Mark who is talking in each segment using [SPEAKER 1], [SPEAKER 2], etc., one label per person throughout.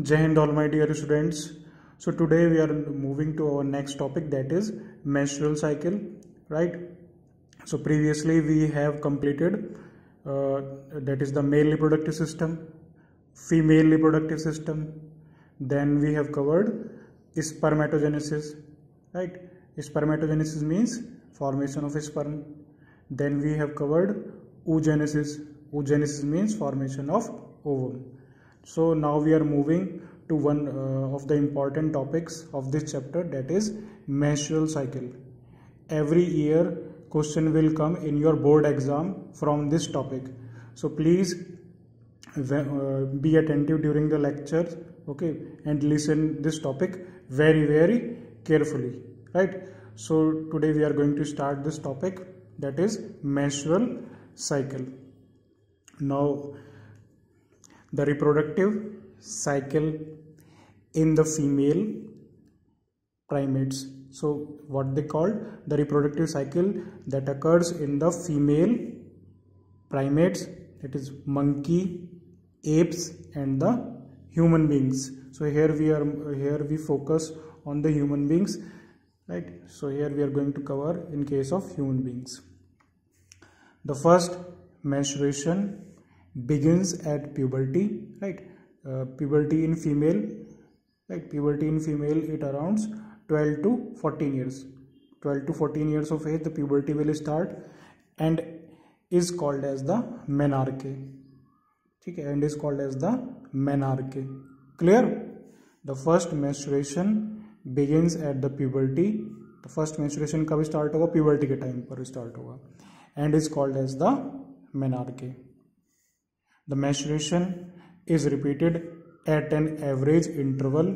[SPEAKER 1] Jai Hind, all my dear students. So today we are moving to our next topic, that is menstrual cycle, right? So previously we have completed that is the male reproductive system, female reproductive system. Then we have covered spermatogenesis, right? Spermatogenesis means formation of sperm. Then we have covered oogenesis. Oogenesis means formation of ovum. So now we are moving to one of the important topics of this chapter, that is menstrual cycle. Every year question will come in your board exam from this topic. So please be attentive during the lecture, okay, and listen this topic very carefully, right? So today we are going to start this topic, that is menstrual cycle. Now the reproductive cycle in the female primates. So what they call the reproductive cycle that occurs in the female primates, that is monkey, apes and the human beings. So here we focus on the human beings, right? So here we are going to cover in case of human beings. The first menstruation begins at puberty, right? Puberty in female, right? Puberty in female, it around 12 to 14 years. 12 to 14 years of age the puberty will start and is called as the menarche. Okay, and is called as the menarche. Clear? The first menstruation begins at the puberty. The first menstruation कब start होगा? Puberty के time पर start होगा and is called as the menarche. The menstruation is repeated at an average interval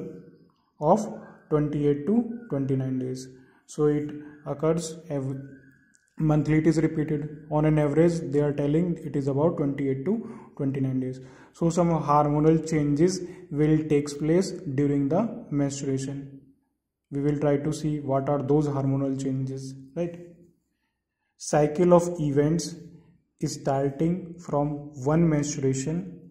[SPEAKER 1] of 28 to 29 days. So it occurs monthly, it is repeated. On an average they are telling it is about 28 to 29 days. So some hormonal changes will take place during the menstruation. We will try to see what are those hormonal changes, right? Cycle of events starting from one menstruation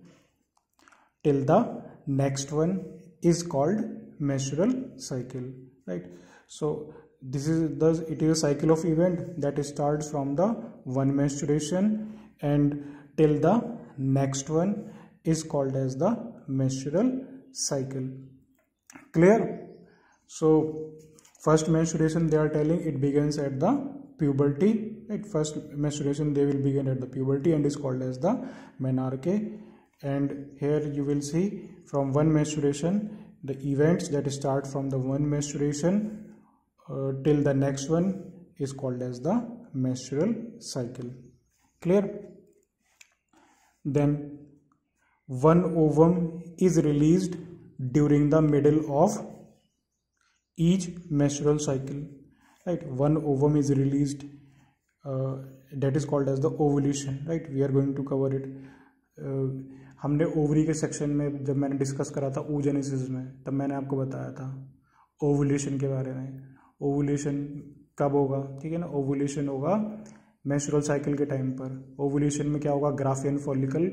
[SPEAKER 1] till the next one is called menstrual cycle, right? So this is thus it is a cycle of event that starts from the one menstruation and till the next one is called as the menstrual cycle. Clear? So first menstruation they are telling it begins at the puberty, right? First menstruation they will begin at the puberty and is called as the menarche. And here you will see from one menstruation the events that start from the one menstruation till the next one is called as the menstrual cycle. Clear? Then one ovum is released during the middle of each menstrual cycle, right? One ovum is released, that is called as the ovulation, right? We are going to cover it. हमने ovary के section में जब मैंने discuss करा था oogenesis में, तब मैंने आपको बताया था ओवुलेशन के बारे में. ओवुलेशन कब होगा? ठीक है ना, ओवुलेशन होगा मेंस्ट्रुअल साइकिल के टाइम पर. ओवुलेशन में क्या होगा? ग्राफियन फॉलिकल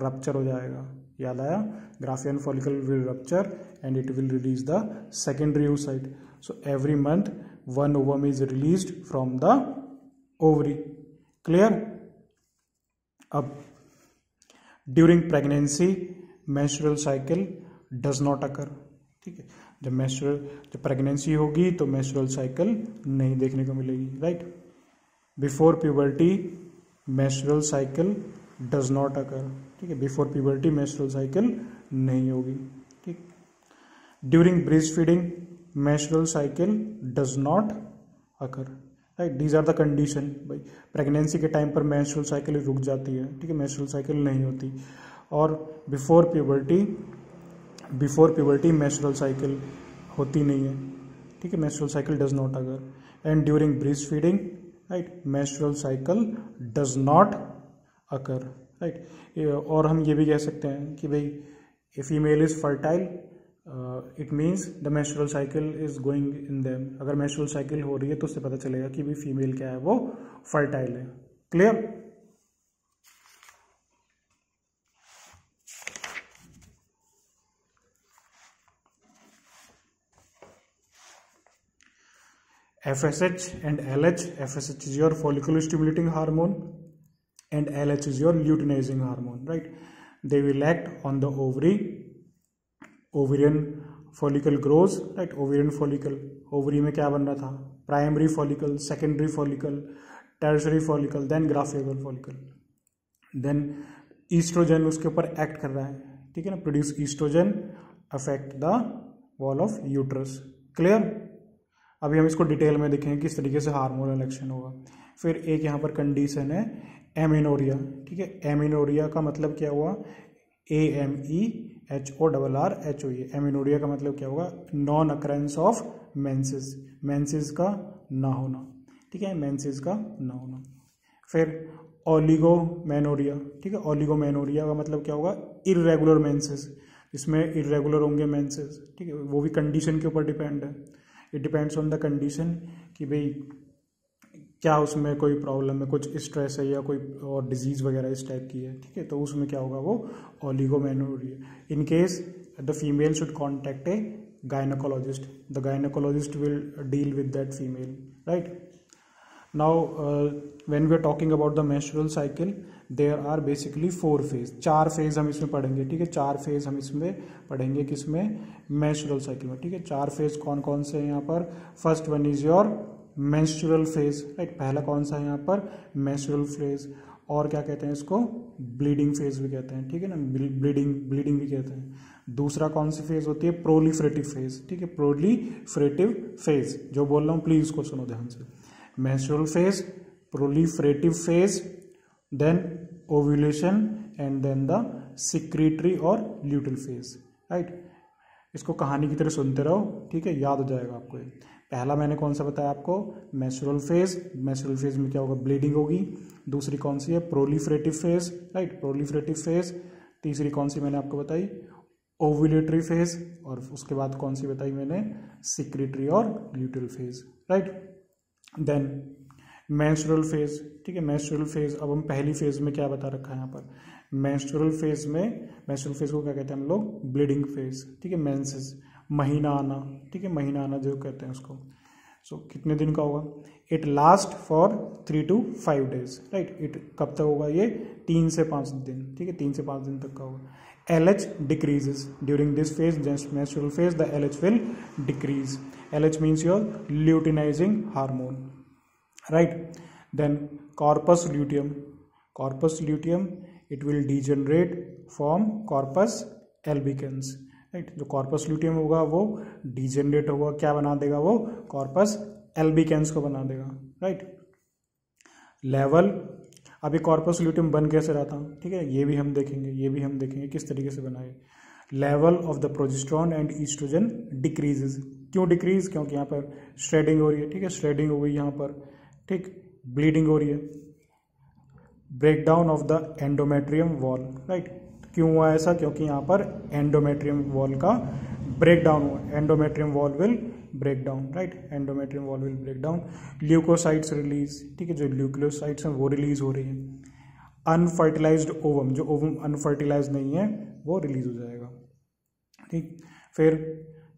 [SPEAKER 1] रप्चर हो जाएगा. याद आया? Graafian follicle will rupture and it will release the secondary oocyte. So every month one ovum is released from the ovary. Clear? अब during pregnancy menstrual cycle does not occur. ठीक है, जब pregnancy होगी तो menstrual cycle नहीं देखने को मिलेगी, right? Before puberty menstrual cycle does not occur. ठीक है, before puberty menstrual cycle नहीं होगी. ठीक. During breastfeeding menstrual cycle does not occur, right? These are the condition. भाई प्रेगनेंसी के टाइम पर menstrual cycle रुक जाती है, ठीक है, menstrual cycle नहीं होती. और before puberty menstrual cycle होती नहीं है, ठीक है, menstrual cycle does not occur. And during breastfeeding, right, menstrual cycle does not occur, right? और हम ये भी कह सकते हैं कि भाई if female is fertile, it means the menstrual cycle is going in them. अगर menstrual cycle हो रही है तो उससे पता चलेगा कि भी फीमेल क्या है, वो fertile है. Clear? FSH and LH. FSH is your follicle stimulating hormone and LH is your luteinizing hormone, right? They will act on the ovary. Ovarian follicle grows, right? Ovarian follicle, ovary में क्या बन रहा था? Primary follicle, secondary follicle, tertiary follicle, then graphical follicle. Then estrogen उसके ऊपर act कर रहा है, ठीक है ना? Produce estrogen, affect the wall of uterus. Clear? अभी हम इसको डिटेल में देखेंगे किस तरीके से हार्मोनल एक्शन होगा. फिर एक यहाँ पर कंडीशन है एमिनोरिया, ठीक है? एमिनोरिया का मतलब क्या हुआ? AMEHORRHOE. एमिनोरिया का मतलब क्या होगा? Non occurrence of menses, menses का ना होना, ठीक है? मेंसेस का ना होना. फिर ओलिगोमेनोरिया, ठीक है? ओलिगोमेनोरिया का मतलब क्या होगा? इर्रेगुलर मेंसेस, इसमें इर्रेगुलर होंगे मेंसेस, ठीक है? वो भी कंडीशन के ऊपर डिपेंड है. It depends on the condition कि भाई क्या उसमें कोई प्रॉब्लम है, कुछ स्ट्रेस है या कोई और डिजीज वगैरह इस टाइप की है, ठीक है? तो उसमें क्या होगा? वो oligomenorrhoea. In case the female should contact a gynaecologist. The gynaecologist will deal with that female, right? Now when we are talking about the menstrual cycle, there are basically 4 phase. 4 phase हम इसमें पढ़ेंगे, ठीक है? 4 phase हम इसमें पढ़ेंगे किसमें? Menstrual cycle में, ठीक है? 4 फेज कौन कौन से हैं यहाँ पर? First one is your menstrual phase, right? पहला कौन सा है यहाँ पर? Menstrual phase. और क्या कहते हैं इसको? ब्लीडिंग फेज भी कहते हैं, ठीक है ना? ब्लीडिंग भी कहते हैं. दूसरा कौन सी फेज होती है? प्रोलिफरेटिव फेज, ठीक है? प्रोलिफरेटिव फेज जो बोल रहा हूँ प्लीज इसको सुनो ध्यान से. Menstrual phase, proliferative phase, then ovulation and then the secretory और ल्यूटल फेज, राइट? इसको कहानी की तरह सुनते रहो, ठीक है? याद हो जाएगा आपको. पहला मैंने कौन सा बताया आपको? Menstrual phase. मेंस्ट्रुअल फेज में क्या होगा? ब्लीडिंग होगी. दूसरी कौन सी है? Proliferative phase, right? Proliferative phase. तीसरी कौन सी मैंने आपको बताई? Ovulatory phase. और उसके बाद कौन सी बताई मैंने? सिक्रीटरी और luteal phase, right? Then menstrual phase, ठीक है? Menstrual phase. अब हम पहली फेज में क्या बता रखा है यहाँ पर? मेंस्ट्रुअल फेज में, मेंस्ट्रुअल फेज को क्या कहते हैं हम लोग? ब्लीडिंग फेज, ठीक है? मेंसेस, महीना आना, ठीक है? महीना आना जो कहते हैं उसको. सो कितने दिन का होगा? It last for 3 to 5 days, right? It कब तक होगा ये? 3 से 5 दिन, ठीक है? 3 से 5 दिन तक का होगा. LH decreases during this phase, menstrual phase. The LH will decrease. LH means your luteinizing hormone, right? Then corpus luteum. Corpus luteum, it will degenerate from corpus albicans, right? जो कॉर्पस ल्यूटियम होगा वो degenerate होगा, क्या बना देगा? वो corpus albicans को बना देगा, राइट? लेवल. अभी कॉर्पस ल्यूटियम बन कैसे रहा था, ठीक है? ये भी हम देखेंगे किस तरीके से बनाए. Level of the progesterone and oestrogen decreases. क्यों डिक्रीज? क्योंकि यहाँ पर श्रेडिंग हो रही है, ठीक है? श्रेडिंग हो गई यहाँ पर, ठीक? ब्लीडिंग हो रही है. Breakdown of the endometrium wall, right? क्यों हुआ ऐसा? क्योंकि यहाँ पर एंडोमेट्रियम वॉल का ब्रेकडाउन हुआ. Endometrium wall will break down, right? Endometrium wall will break down. Leucocytes release, ठीक है? जो ल्यूकोसाइट्स हैं वो रिलीज हो रही है. अनफर्टिलाइज्ड ओवम, जो ओवम अनफर्टिलाइज नहीं है वो रिलीज हो जाएगा, ठीक? फिर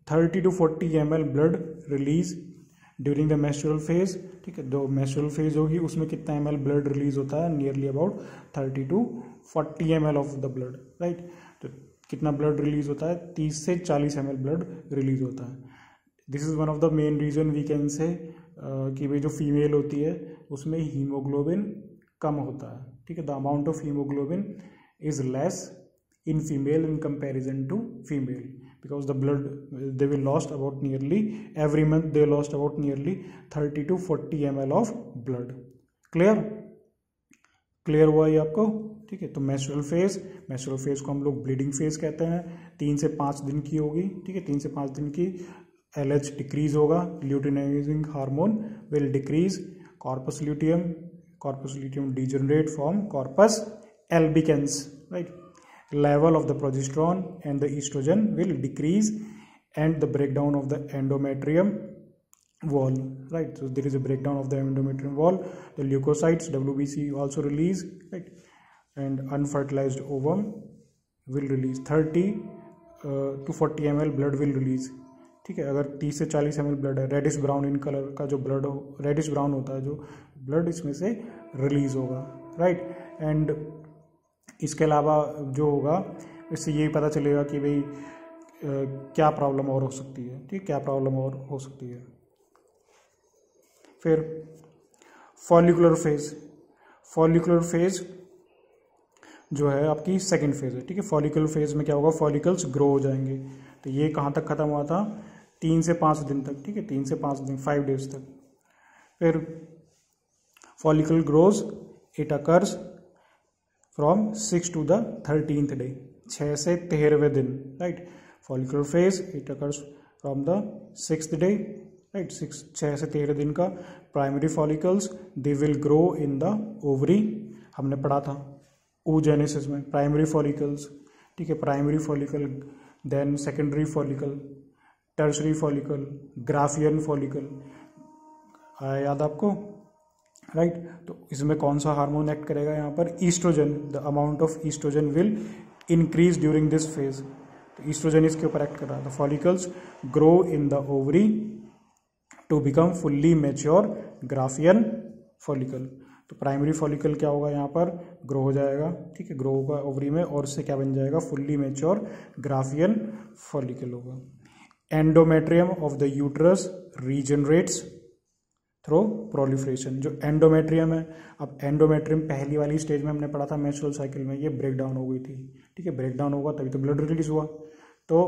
[SPEAKER 1] 30 to 40 ml blood release during the menstrual phase, ठीक है? जो मेंस्ट्रुअल फेज होगी उसमें कितना ml ब्लड रिलीज होता है? Nearly about 30 to 40 ml of the blood, right? तो कितना ब्लड रिलीज होता है? 30 से 40 ml ब्लड रिलीज होता है. This is one of the main reason we can say कि भाई जो फीमेल होती है उसमें हीमोग्लोबिन कम होता है, ठीक है? The amount of haemoglobin is less in female in comparison to female because the blood they will lost about nearly every month they lost about nearly 30 to 40 ml of blood. Clear हुआ ये आपको, ठीक है? तो menstrual phase को हम लोग bleeding phase कहते हैं. 3 से 5 दिन की होगी, ठीक है? 3 से 5 दिन की. LH डिक्रीज होगा, luteinizing hormone will decrease. Corpus luteum degenerate from corpus albicans, right? Level of the progesterone and the estrogen will decrease and the breakdown of the endometrium wall, right? So there is a breakdown of the endometrium wall. The leukocytes WBC also release, right? And unfertilized ovum will release. 30 to 40 ml blood will release, ठीक है। अगर 30 से 40 ml blood है, reddish brown in colour का जो blood हो, reddish brown होता है जो ब्लड, इसमें से रिलीज होगा, राइट। एंड इसके अलावा जो होगा, इससे यही पता चलेगा कि भाई क्या प्रॉब्लम और हो सकती है, ठीक, क्या प्रॉब्लम और हो सकती है। फिर फॉलिकुलर फेज, फॉलिकुलर फेज जो है आपकी सेकंड फेज है, ठीक है। फॉलिकुलर फेज में क्या होगा, फॉलिकल्स ग्रो हो जाएंगे। तो ये कहाँ तक खत्म हुआ था, 3 से 5 दिन तक, ठीक है, 3 से 5 दिन, 5 डेज तक। फिर follicle grows, it occurs from 6 to the 13th day, 6 से 13वें दिन, right. Follicular phase it occurs from the 6th day, right, 6 से 13 दिन का। Primary follicles they will grow in the ovary, हमने पढ़ा था oogenesis में, प्राइमरी फॉलिकल्स, ठीक है, primary follicle, then secondary follicle, tertiary follicle, Graafian follicle, आया याद आपको, राइट। तो इसमें कौन सा हार्मोन एक्ट करेगा यहाँ पर, oestrogen, the amount of oestrogen will increase during this phase. तो ईस्ट्रोजन इसके ऊपर एक्ट कर रहा है। The follicles grow in the ovary to become fully mature Graafian follicle. तो प्राइमरी फॉलिकल क्या होगा, यहाँ पर ग्रो हो जाएगा, ठीक है, ग्रो होगा ओवरी में, और उससे क्या बन जाएगा, फुल्ली मैच्योर ग्राफियन फॉलिकल होगा। Endometrium of the uterus regenerates through proliferation. जो एंडोमेट्रियम है, अब एंडोमेट्रियम पहली वाली स्टेज में हमने पढ़ा था मेंस्ट्रुअल साइकिल में, ये ब्रेक डाउन हो गई थी, ठीक है, ब्रेक डाउन होगा तभी तो ब्लड रिलीज हुआ। तो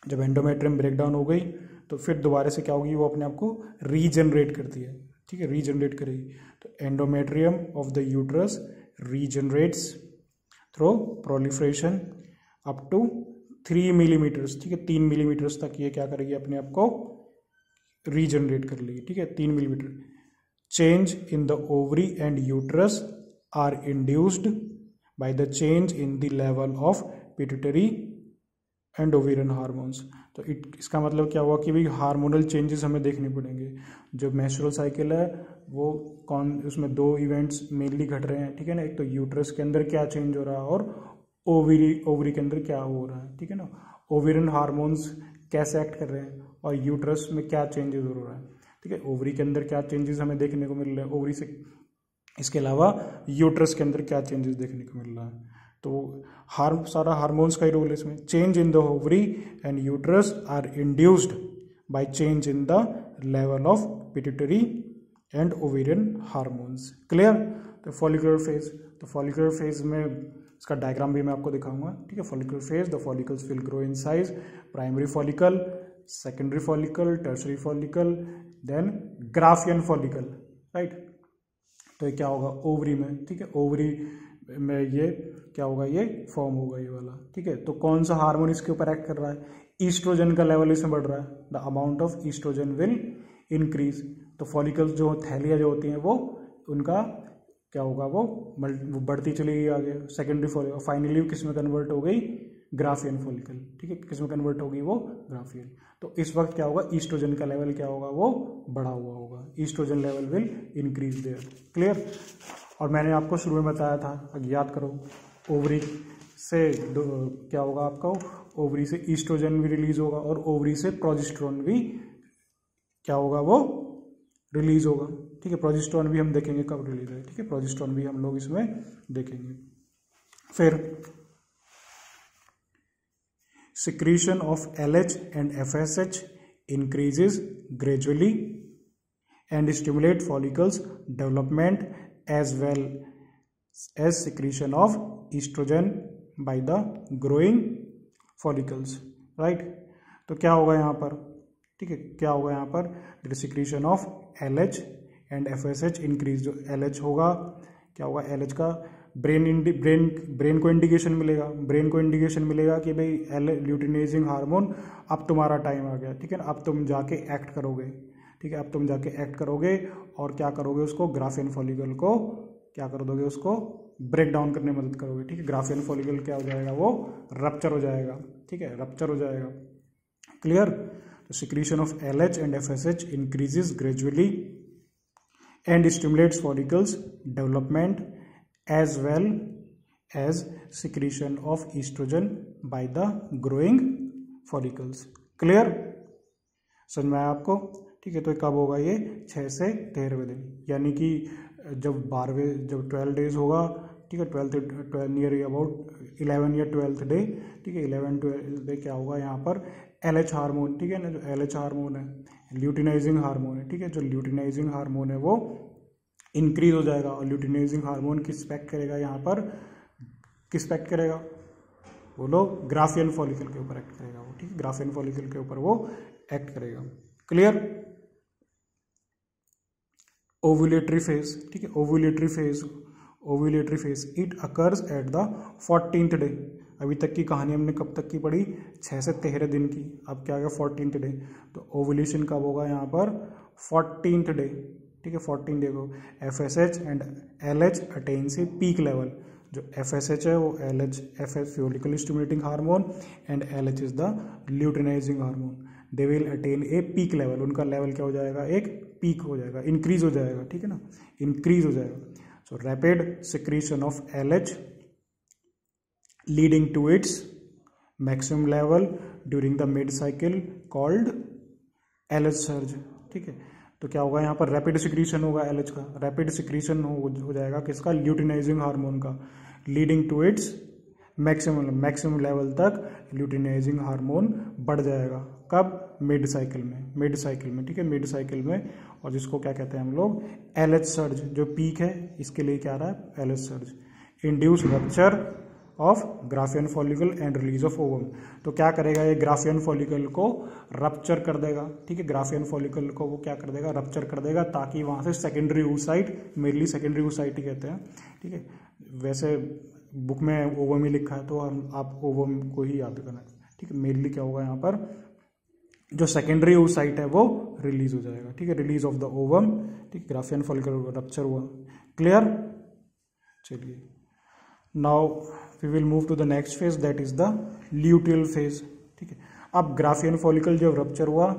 [SPEAKER 1] जब एंडोमेट्रियम ब्रेक डाउन हो गई तो फिर दोबारा से क्या होगी, वो अपने आप को रीजनरेट करती है, ठीक है, रीजनरेट करेगी। तो endometrium of the uterus regenerates through proliferation up to 3 millimetres, ठीक है, 3 मिलीमीटर्स तक ये क्या करेगी, अपने आप को रीजनरेट कर लेगी, ठीक है, 3 millimetre. Change in the ovary and uterus are induced by the change in the level of pituitary and ovarian hormones. तो इसका मतलब क्या हुआ कि भाई हार्मोनल चेंजेस हमें देखने पड़ेंगे। जो मेंस्ट्रुअल साइकिल है वो उसमें 2 इवेंट्स मेनली घट रहे हैं, ठीक है ना, एक तो यूट्रस के अंदर क्या चेंज हो रहा है और ओवरी के अंदर क्या हो रहा है, ठीक है ना, ओवेरियन हार्मोन्स कैसे एक्ट कर रहे हैं और यूट्रस में क्या चेंजेस हो रहा है, ठीक है, ओवरी के अंदर क्या चेंजेस हमें देखने को मिल रहे हैं, ओवरी से, इसके अलावा यूट्रस के अंदर क्या चेंजेस देखने को मिल रहा है। तो सारा हार्मोन्स का ही रोल है इसमें। Change in the ovary and uterus are induced by change in the level of pituitary and ovarian hormones. Clear. तो फॉलिकुलर फेज, तो फॉलिकुलर फेज में इसका डायग्राम भी मैं आपको दिखाऊंगा, ठीक है। Follicular phase, the follicles will grow in size, primary follicle, secondary follicle, tertiary follicle, then Graafian follicle, right. तो ये क्या होगा, ओवरी में, ठीक है, ओवरी में ये क्या होगा, ये फॉर्म होगा ये वाला, ठीक है। तो कौन सा हार्मोन इसके ऊपर एक्ट कर रहा है, ईस्ट्रोजन का लेवल इसमें बढ़ रहा है, the amount of oestrogen will increase. तो फॉलिकल्स जो थैलियाँ जो होती हैं वो उनका क्या होगा, वो बढ़ती चली गई आगे, सेकेंडरी फॉलिकल, फाइनली किस में कन्वर्ट हो गई, ग्राफियन फॉलिकल, ठीक है, किस में कन्वर्ट होगी, वो ग्राफियन। तो इस वक्त क्या होगा, ईस्ट्रोजन का लेवल क्या होगा, वो बढ़ा हुआ होगा, oestrogen level will increase there. Clear. और मैंने आपको शुरू में बताया था, याद करो, ओवरी से क्या होगा आपका, ओवरी से ईस्ट्रोजन भी रिलीज होगा और ओवरी से प्रोजेस्टेरोन भी क्या होगा, वो रिलीज होगा, ठीक है। प्रोजेस्टेरोन भी हम देखेंगे कब रिलीज है, ठीक है, प्रोजेस्टेरोन भी हम लोग इसमें देखेंगे। फिर secretion of LH and FSH increases gradually and stimulate follicles development as well as secretion of estrogen by the growing follicles, right। तो क्या होगा यहाँ पर, ठीक है, क्या होगा यहाँ पर, secretion of LH and FSH increase. जो LH होगा, क्या होगा, LH का ब्रेन को इंडिकेशन मिलेगा, ब्रेन को इंडिकेशन मिलेगा कि भाई ल्यूटिनाइजिंग हार्मोन अब तुम्हारा टाइम आ गया, ठीक है ना, अब तुम जाके एक्ट करोगे, ठीक है, अब तुम जाके एक्ट करोगे और क्या करोगे, उसको ग्राफियन फॉलिकल को क्या कर दोगे, उसको ब्रेक डाउन करने में मदद करोगे, ठीक है। ग्राफियन फॉलिकल क्या हो जाएगा, वो रप्चर हो जाएगा, ठीक है, रप्चर हो जाएगा। क्लियर। तो secretion of LH and FSH increases gradually and stimulates follicles development as well as secretion of estrogen by the growing follicles. Clear। समझ में आया आपको? ठीक है, तो कब होगा ये? 6 से 13वें दिन, यानी कि जब 12 डेज होगा, ठीक है, 12 नियर अबाउट 11 या 12th डे, ठीक है, 11-12 डे क्या होगा यहाँ पर LH हार्मोन, ठीक है ना, जो LH हार्मोन है ल्यूटिनाइजिंग हार्मोन है, ठीक है, जो ल्यूटिनाइजिंग हार्मोन है वो इंक्रीज हो जाएगा। और ल्यूटिनाइजिंग हार्मोन किस पे एक्ट करेगा यहाँ पर? किस पे एक्ट करेगा? बोलो, ग्राफियन फॉलिकल के ऊपर एक्ट करेगा वो, ठीक है, ग्राफियन फॉलिकल के ऊपर वो एक्ट करेगा। क्लियर? ओव्यूलेटरी फेज, ठीक है, ovulatory phase it occurs at the 14th day. अभी तक की कहानी हमने कब तक की पढ़ी? 6 से 13 दिन की। अब क्या आ गया? 14th day. तो ओव्यूलेशन कब होगा यहाँ पर? 14th डे, ठीक है, 14 डे को FSH and LH attains a peak level. जो FSH है वो FS follicle stimulating hormone and LH is the luteinizing hormone. They will attain a peak level. उनका लेवल क्या हो जाएगा? एक पीक हो जाएगा, इंक्रीज हो जाएगा, ठीक है ना, इंक्रीज हो जाएगा। So rapid secretion of LH leading to its maximum level during the mid cycle called LH surge, ठीक है। तो क्या होगा यहाँ पर? रैपिड सिक्रीशन होगा LH का, रैपिड सिक्रीशन हो जाएगा किसका? ल्यूटिनाइजिंग हार्मोन का, leading to its maximum level तक ल्यूटिनाइजिंग हार्मोन बढ़ जाएगा। कब? मिड साइकिल में, ठीक है, मिड साइकिल में। और जिसको क्या कहते हैं हम लोग? LH surge. जो पीक है इसके लिए क्या आ रहा है? LH surge. Induce rupture of Graafian follicle and release of ovum. तो क्या करेगा ये? ग्राफियन फॉलिकल को रप्चर कर देगा, ठीक है, ग्राफियन फॉलिकल को वो क्या कर देगा? रप्चर कर देगा, ताकि वहां से secondary oocyte, mainly secondary oocyte ही कहते हैं, ठीक है, वैसे बुक में ओवम ही लिखा है तो आप ओवम को ही याद करना, ठीक है। मेनली क्या होगा यहाँ पर? जो सेकेंडरी oocyte है वो रिलीज हो जाएगा, ठीक है, रिलीज ऑफ द ओवम, ठीक, ग्राफियन फॉलिकल रप्चर हुआ। क्लियर? चलिए, now we will move to the next phase, that is the luteal phase, ठीक है। अब ग्राफियन फॉलिकल जब रप्चर हुआ,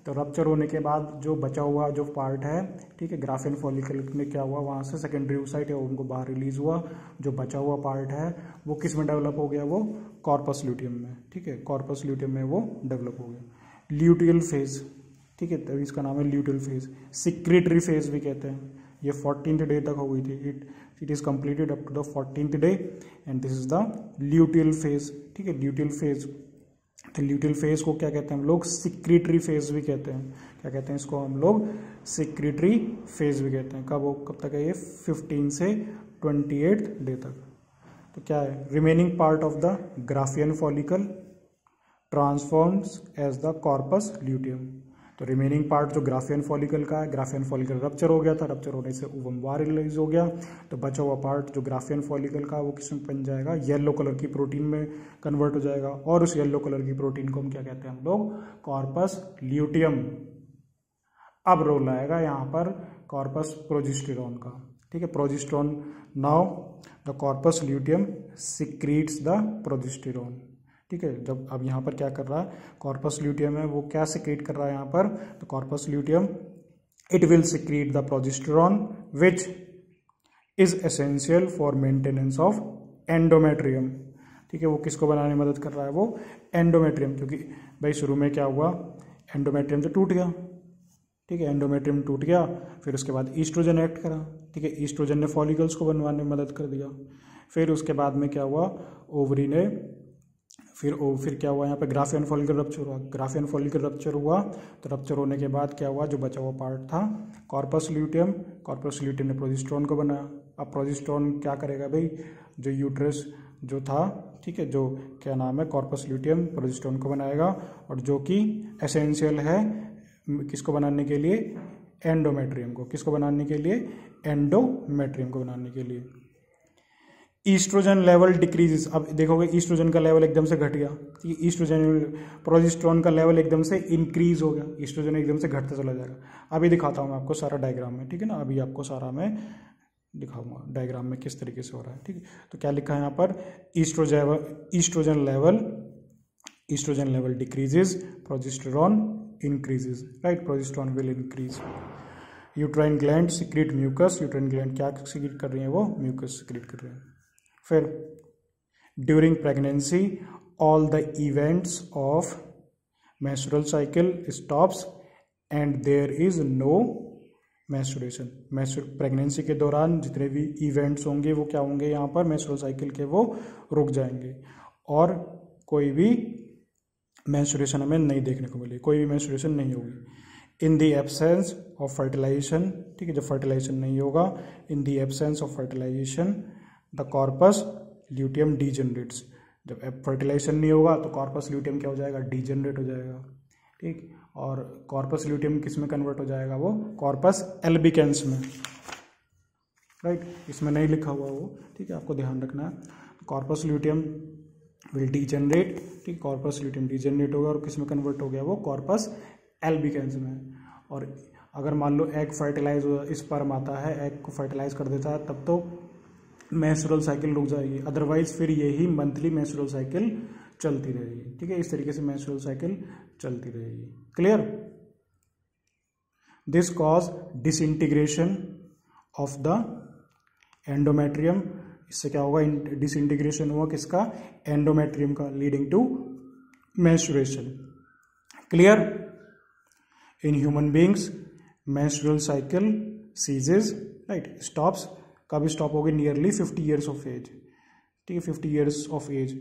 [SPEAKER 1] तो रप्चर होने के बाद जो बचा हुआ जो पार्ट है, ठीक है, ग्राफियन फॉलिकल में क्या हुआ? वहां से सेकेंडरी oocyte है उनको बाहर रिलीज हुआ। जो बचा हुआ पार्ट है वो किस में डेवलप हो गया? वो कॉर्पस ल्यूटियम में, ठीक है, कॉर्पस ल्यूटियम में वो डेवलप हो गया। ल्यूटियल फेज, ठीक है, तभी इसका नाम है ल्यूटियल फेज। सिक्रेटरी फेज भी कहते हैं। ये 14th डे तक हो गई थी, it is completed up to the 14th day and this is the luteal phase, ठीक है, ल्यूटियल फेज। तो ल्यूटियल फेज को क्या कहते हैं हम लोग? सिक्रेटरी फेज भी कहते हैं। क्या कहते हैं इसको हम लोग? सिक्रेटरी फेज भी कहते हैं। कब तक है ये? 15 से 28th डे तक। तो क्या है? Remaining part of the Graafian follicle transforms as the corpus luteum. तो रिमेनिंग पार्ट जो ग्राफियन फॉलिकल का है, ग्राफियन फॉलिकल रप्चर हो गया था, रप्चर होने से ओवम बाहर रिलीज हो गया, तो बचा हुआ पार्ट जो ग्राफियन फॉलिकल का वो किसमें बन जाएगा? येलो कलर की प्रोटीन में कन्वर्ट हो जाएगा। और उस येलो कलर की प्रोटीन को हम क्या कहते हैं हम लोग? Corpus luteum. अब रोल आएगा यहाँ पर कॉर्पस प्रोजेस्टेरॉन का, ठीक है, progesterone. Now the corpus luteum secretes the progesterone, ठीक है। जब अब यहाँ पर क्या कर रहा है? कॉर्पस ल्यूटियम है वो क्या सिक्रीट कर रहा है यहाँ पर? तो corpus luteum it will secrete the progesterone which is essential for maintenance of endometrium, ठीक है। वो किसको बनाने में मदद कर रहा है? वो एंडोमेट्रियम, क्योंकि भाई शुरू में क्या हुआ? एंडोमेट्रियम तो टूट गया, ठीक है, एंडोमेट्रियम टूट गया, फिर उसके बाद ईस्ट्रोजन एक्ट करा, ठीक है, ईस्ट्रोजन ने फॉलिकल्स को बनवाने में मदद कर दिया। फिर उसके बाद में क्या हुआ? ओवरी ने फिर क्या हुआ? यहाँ पे ग्राफियन फॉलिकल रप्चर हुआ। ग्राफियन फॉलिकल रप्चर हुआ तो रप्चर होने के बाद क्या हुआ? जो बचा हुआ पार्ट था कॉर्पस ल्यूटियम, कॉर्पस ल्यूटियम ने प्रोजेस्टेरॉन को बनाया। अब प्रोजेस्टेरॉन क्या करेगा भाई? जो यूट्रस जो था, ठीक है, जो क्या नाम है, कॉर्पस ल्यूटियम प्रोजेस्टेरॉन को बनाएगा, और जो कि एसेंशियल है किसको बनाने के लिए? एंडोमेट्रियम को। किसको बनाने के लिए? एंडोमेट्रियम को बनाने के लिए। Oestrogen level decreases. अब देखोगे ईस्ट्रोजन का लेवल एकदम से घट गया, ठीक है, ईस्ट्रोजन प्रोजेस्टेरॉन का लेवल एकदम से इंक्रीज हो गया, ईस्ट्रोजन एकदम से घटता चला जाएगा। अभी दिखाता हूँ मैं आपको सारा डायग्राम में, ठीक है ना, अभी आपको सारा मैं दिखाऊंगा डायग्राम में किस तरीके से हो रहा है, ठीक है। तो क्या लिखा है यहाँ पर? Oestrogen level decreases, progesterone increases, right, progesterone will increase. Uterine gland secrete mucus. Uterine gland क्या सिक्रीट कर रही है? वो म्यूकस सिक्रीट कर रही है। फिर during pregnancy all the events of menstrual cycle stops and there is no menstruation. Pregnancy के दौरान जितने भी इवेंट्स होंगे वो क्या होंगे, यहाँ पर मेंस्ट्रुअल साइकिल के वो रुक जाएंगे और कोई भी मेंस्ट्रुएशन हमें नहीं देखने को मिलेगी, कोई भी मेंस्ट्रुएशन नहीं होगी। In the absence of fertilisation, ठीक है, जब फर्टिलाइजेशन नहीं होगा, in the absence of fertilisation the corpus luteum degenerates. जब फर्टिलाइजेशन नहीं होगा तो कॉर्पस ल्यूटियम क्या हो जाएगा, डीजेनरेट हो जाएगा, ठीक। और कॉर्पस ल्यूटियम किस में कन्वर्ट हो जाएगा, वो कॉर्पस एल्बिकेंस में, राइट। इसमें नहीं लिखा हुआ वो, ठीक है, आपको ध्यान रखना है। कॉर्पस ल्यूटियम विल डीजेनरेट, ठीक, कॉर्पस ल्यूटियम डीजेनरेट होगा और किस में कन्वर्ट हो गया, वो कॉर्पस एल्बिकेंस में। और अगर मान लो एग फर्टिलाइज हो, स्पर्म आता है एग को फर्टिलाइज कर देता है, तब तो मेंस्ट्रुअल साइकिल रुक जाएगी, अदरवाइज फिर यही मंथली मेंस्ट्रुअल साइकिल चलती रहेगी, ठीक है। इस तरीके से मेंस्ट्रुअल साइकिल चलती रहेगी। Clear? This cause disintegration of the endometrium. इससे क्या होगा, डिसइंटीग्रेशन हुआ किसका, एंडोमेट्रियम का, leading to menstruation. Clear? In human beings menstrual cycle ceases, right, stops. कब स्टॉप होगी, नियरली 50 ईयर्स ऑफ एज, ठीक है, 50 ईयर्स ऑफ एज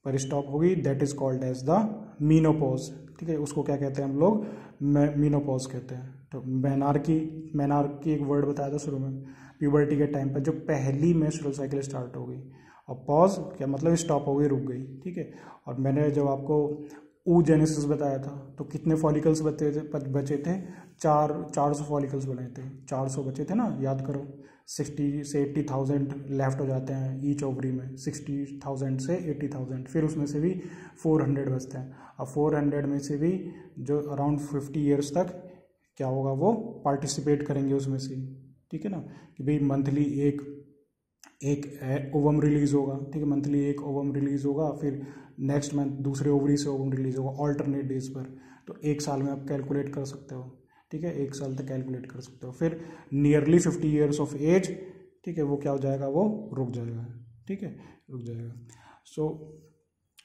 [SPEAKER 1] पर स्टॉप होगी। That is called as the menopause, ठीक है। उसको क्या कहते हैं हम लोग, मीनोपॉज कहते हैं। तो मेनार्की एक वर्ड बताया था शुरू में, प्यूबर्टी के टाइम पर जब पहली मेंस्ट्रुअल साइकिल स्टार्ट हो गई। और पॉज क्या मतलब, स्टॉप हो गई, रुक गई, ठीक है। और मैंने जब आपको oogenesis बताया था तो कितने फॉलिकल्स बचे थे, 400 फॉलिकल्स बने थे, 400 बचे थे ना, याद करो। 60 से 80,000 लेफ्ट हो जाते हैं ईच ओवरी में, 60,000 से 80,000, फिर उसमें से भी 400 बचते हैं। अब 400 में से भी जो अराउंड 50 ईयर्स तक क्या होगा, वो पार्टिसिपेट करेंगे उसमें से, ठीक है ना, कि भाई मंथली एक ओवम रिलीज होगा, ठीक है, मंथली एक ओवम रिलीज होगा, फिर नेक्स्ट मंथ दूसरे ओवरी से ओवम रिलीज होगा ऑल्टरनेट डेज पर। तो एक साल में आप कैलकुलेट कर सकते हो, ठीक है, एक साल तक कैलकुलेट कर सकते हो। फिर नियरली 50 ईयर्स ऑफ एज, ठीक है, वो क्या हो जाएगा, वो रुक जाएगा, ठीक है, रुक जाएगा। So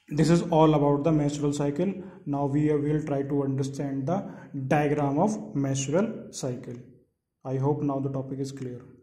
[SPEAKER 1] this is all about the menstrual cycle. Now we will try to understand the diagram of menstrual cycle. I hope now the topic is clear.